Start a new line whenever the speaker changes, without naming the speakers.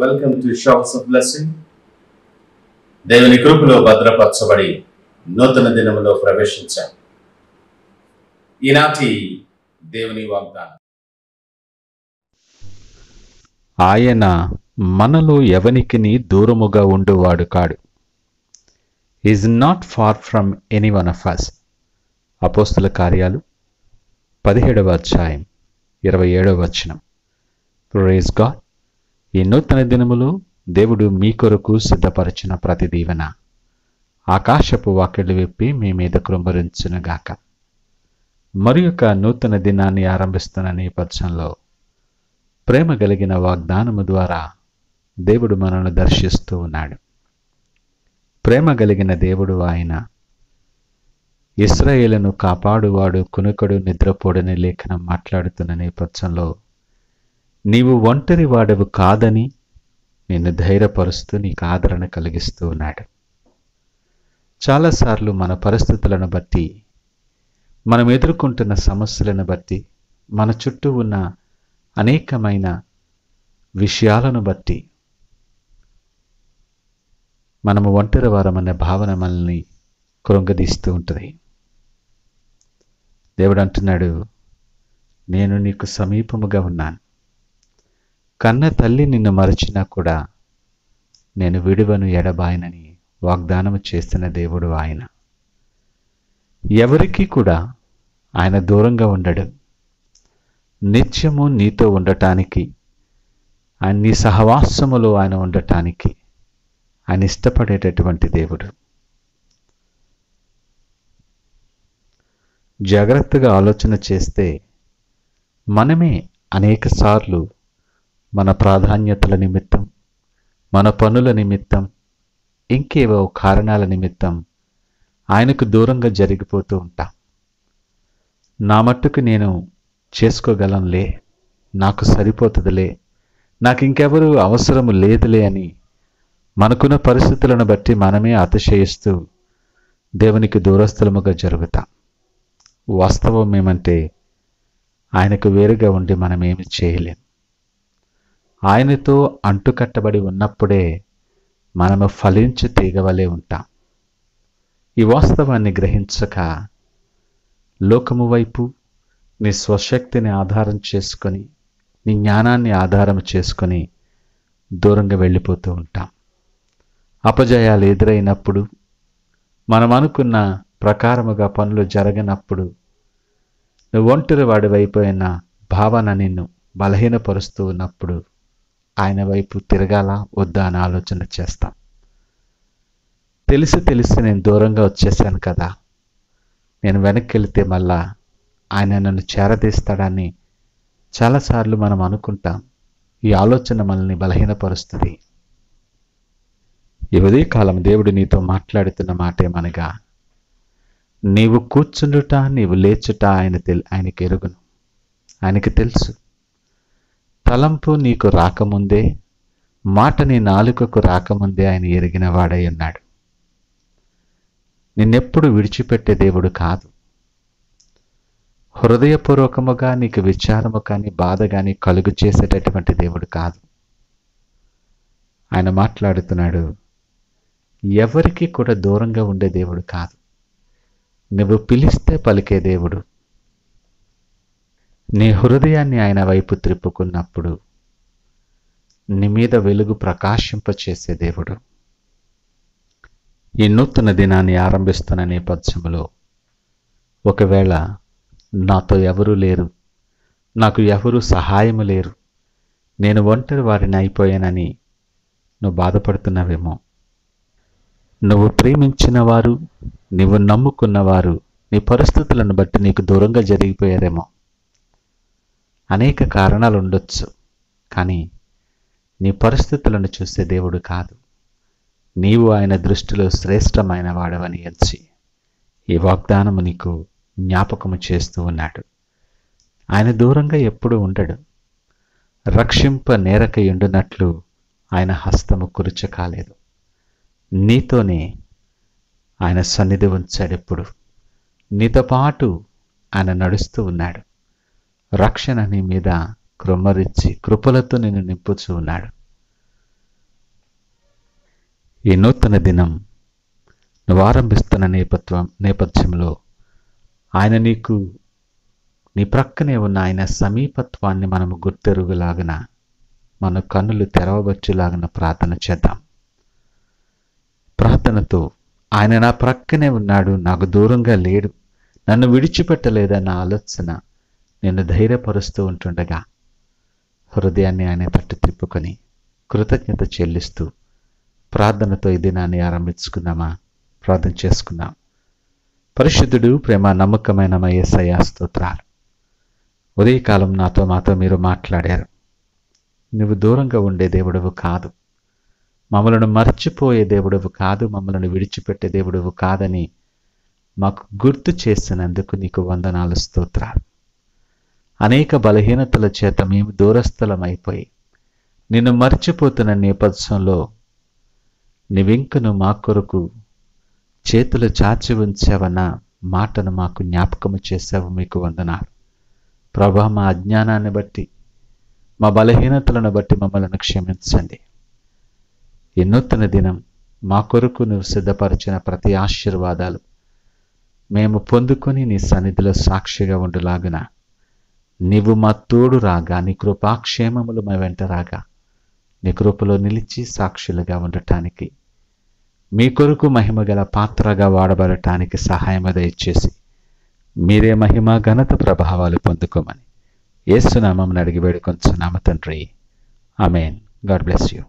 Welcome to showers of blessing. దేవుని కృపలో భద్రపరచబడి నూతన దినములో ప్రవేశించాం. ఈనాటి దేవుని వాగ్దానం.
ఆయన మనలో ఎవనికిని దూరముగా ఉండువాడు కాడు. Is not far from any one of us. అపోస్తుల కార్యాలు 17వ అధ్యాయం 27వ వచనం. Praise God. ఈ నూతన దినములో దేవుడు మీ కొరకు సిద్ధపరచిన ప్రతి దీవెన ఆకాశపు వాకిళ్ళు విప్పి మీ మీద కృంభరించునుగాక. మరి యొక్క నూతన దినాన్ని ఆరంభిస్తున్న నేపథ్యంలో ప్రేమ కలిగిన వాగ్దానము ద్వారా దేవుడు మనల్ని దర్శిస్తూ ఉన్నాడు. ప్రేమ కలిగిన దేవుడు ఆయన. ఇశ్రాయేలును కాపాడువాడు కునుకడు నిద్రపోడని లేఖనం మాట్లాడుతున్న నేపథ్యంలో నీవు ఒంటరి వాడవు కాదని నిన్ను ధైర్యపరుస్తూ నీకు ఆదరణ కలిగిస్తూ ఉన్నాడు. చాలాసార్లు మన పరిస్థితులను బట్టి, మనం ఎదుర్కొంటున్న సమస్యలను బట్టి, మన చుట్టూ ఉన్న అనేకమైన విషయాలను బట్టి మనము ఒంటరి వారమన్న భావన మనల్ని కృంగదీస్తూ ఉంటుంది. దేవుడు అంటున్నాడు, నేను నీకు సమీపముగా ఉన్నాను. కన్న తల్లి నిన్ను మరచినా కూడా నేను విడువను ఎడబాయనని వాగ్దానము చేస్తున్న దేవుడు ఆయన. ఎవరికీ కూడా ఆయన దూరంగా ఉండడు. నిత్యము నీతో ఉండటానికి, ఆయన నీ సహవాసములో ఆయన ఉండటానికి ఆయన ఇష్టపడేటటువంటి దేవుడు. జాగ్రత్తగా ఆలోచన చేస్తే మనమే అనేకసార్లు మన ప్రాధాన్యతల నిమిత్తం, మన పనుల నిమిత్తం, ఇంకేవో కారణాల నిమిత్తం ఆయనకు దూరంగా జరిగిపోతూ ఉంటాం. నా మట్టుకు నేను చేసుకోగలంలే, నాకు సరిపోతుందిలే, నాకు ఇంకెవరు అవసరము లేదులే అని మనకున్న పరిస్థితులను బట్టి మనమే అతిశయిస్తూ దేవునికి దూరస్థలముగా జరుగుతాం. వాస్తవం ఏమంటే ఆయనకు వేరుగా ఉండి మనం ఏమి చేయలేం. ఆయనతో అంటుకట్టబడి ఉన్నప్పుడే మనము ఫలించి తీగవలే ఉంటాం. ఈ వాస్తవాన్ని గ్రహించక లోకము వైపు నీ స్వశక్తిని ఆధారం చేసుకొని, నీ జ్ఞానాన్ని ఆధారం చేసుకొని దూరంగా వెళ్ళిపోతూ ఉంటాం. అపజయాలు ఎదురైనప్పుడు, మనం అనుకున్న ప్రకారముగా పనులు జరగనప్పుడు, నువ్వు ఒంటరి వాడివైపోయిన భావన నిన్ను బలహీనపరుస్తూ ఉన్నప్పుడు ఆయన వైపు తిరగాల వద్దా అని ఆలోచన చేస్తాం. తెలిసి నేను దూరంగా వచ్చేసాను కదా, నేను వెనక్కి వెళితే మళ్ళా ఆయన నన్ను చేరదీస్తాడని చాలాసార్లు మనం అనుకుంటాం. ఈ ఆలోచన మనల్ని బలహీనపరుస్తుంది. ఈ ఉదయకాలం దేవుడు నీతో మాట్లాడుతున్న మాట ఏమనగా, నీవు కూర్చుండుట, నీవు లేచుట ఆయనకి ఎరుగును. ఆయనకి తెలుసు. తలంపు నీకు రాకముందే, మాట నీ నాలుకకు రాకముందే ఆయన ఎరిగిన వాడై ఉన్నాడు. నిన్నెప్పుడు విడిచిపెట్టే దేవుడు కాదు. హృదయపూర్వకముగా నీకు విచారము కానీ బాధ కానీ కలుగు చేసేటటువంటి దేవుడు కాదు. ఆయన మాట్లాడుతున్నాడు, ఎవరికి కూడా దూరంగా ఉండే దేవుడు కాదు. నువ్వు పిలిస్తే పలికే దేవుడు. నీ హృదయాన్ని ఆయన వైపు త్రిప్పుకున్నప్పుడు నీ మీద వెలుగు ప్రకాశింపచేసే దేవుడు. ఈ నూతన దినాన్ని ఆరంభిస్తున్న నేపథ్యంలో ఒకవేళ నాతో ఎవరూ లేరు, నాకు ఎవరూ సహాయము లేరు, నేను ఒంటరి వారిని అయిపోయానని నువ్వు బాధపడుతున్నావేమో. నువ్వు ప్రేమించిన వారు, నువ్వు నమ్ముకున్నవారు నీ పరిస్థితులను బట్టి నీకు దూరంగా జరిగిపోయారేమో. అనేక కారణాలు ఉండొచ్చు, కానీ నీ పరిస్థితులను చూసే దేవుడు కాదు. నీవు ఆయన దృష్టిలో శ్రేష్టమైన వాడవని ఎంచి ఈ వాగ్దానము నీకు జ్ఞాపకము చేస్తూ ఉన్నాడు. ఆయన దూరంగా ఎప్పుడూ ఉండడు. రక్షింప నేరక ఎండునట్లు ఆయన హస్తము కురుచ కాలేదు. నీతోనే ఆయన సన్నిధి ఉంచాడు. ఎప్పుడు నీతో పాటు ఆయన నడుస్తూ ఉన్నాడు. రక్షణ నీ మీద కృమ్మరించి కృపలతో నిన్ను నింపుచూ ఉన్నాడు. ఈ నూతన దినం నువ్వు ఆరంభిస్తున్న నేపథ్యంలో ఆయన నీ ప్రక్కనే ఉన్న ఆయన సమీపత్వాన్ని మనము గుర్తెరుగులాగిన మన కన్నులు తెరవవచ్చులాగిన ప్రార్థన చేద్దాం. ప్రార్థనతో ఆయన నా ప్రక్కనే ఉన్నాడు, నాకు దూరంగా లేడు, నన్ను విడిచిపెట్టలేదన్న ఆలోచన నిన్ను ధైర్యపరుస్తూ ఉంటుండగా హృదయాన్ని ఆయన తట్టు తిప్పుకొని కృతజ్ఞత చెల్లిస్తూ ప్రార్థనతో ఈ దినాన్ని ఆరంభించుకుందామా? ప్రార్థన చేసుకుందాం. పరిశుద్ధుడు, ప్రేమ నమ్మకమైన మా యేసయ్యా స్తోత్రాలు. ఉదయకాలం మాతో మీరు మాట్లాడారు. నువ్వు దూరంగా ఉండే దేవుడవు కాదు, మమ్మలను మర్చిపోయే దేవుడవు కాదు, మమ్మల్ని విడిచిపెట్టే దేవుడవు కాదని మాకు గుర్తు చేసినందుకు నీకు వందనాలు, స్తోత్రాలు. అనేక బలహీనతల చేత మేము దూరస్థలమైపోయి నిన్ను మర్చిపోతున్న నేపథ్యంలో నీవింకను మా కొరకు చేతులు చాచి ఉంచావన్న మాటను మాకు జ్ఞాపకము చేసావు. మీకు వందనాలు ప్రభా. మా అజ్ఞానాన్ని బట్టి, మా బలహీనతలను బట్టి మమ్మల్ని క్షమించండి. ఈ నూతన దినం మా కొరకు నువ్వు సిద్ధపరిచిన ప్రతి ఆశీర్వాదాలు మేము పొందుకొని నీ సన్నిధిలో సాక్షిగా ఉండులాగున నీవు మా తోడు రాగా, నీ కృపాక్షేమములు మా వెంట రాగా, నీ కృపలో నిలిచి సాక్షులుగా ఉండటానికి, మీ కొరకు మహిమగల పాత్రగా వాడబడటానికి సహాయం దయచేసి మీరే మహిమ ఘనత ప్రభావాలు పొందుకోమని యేసు నామమున అడిగి వేడుకొంచున్నాము తండ్రి. ఆమేన్. God bless you.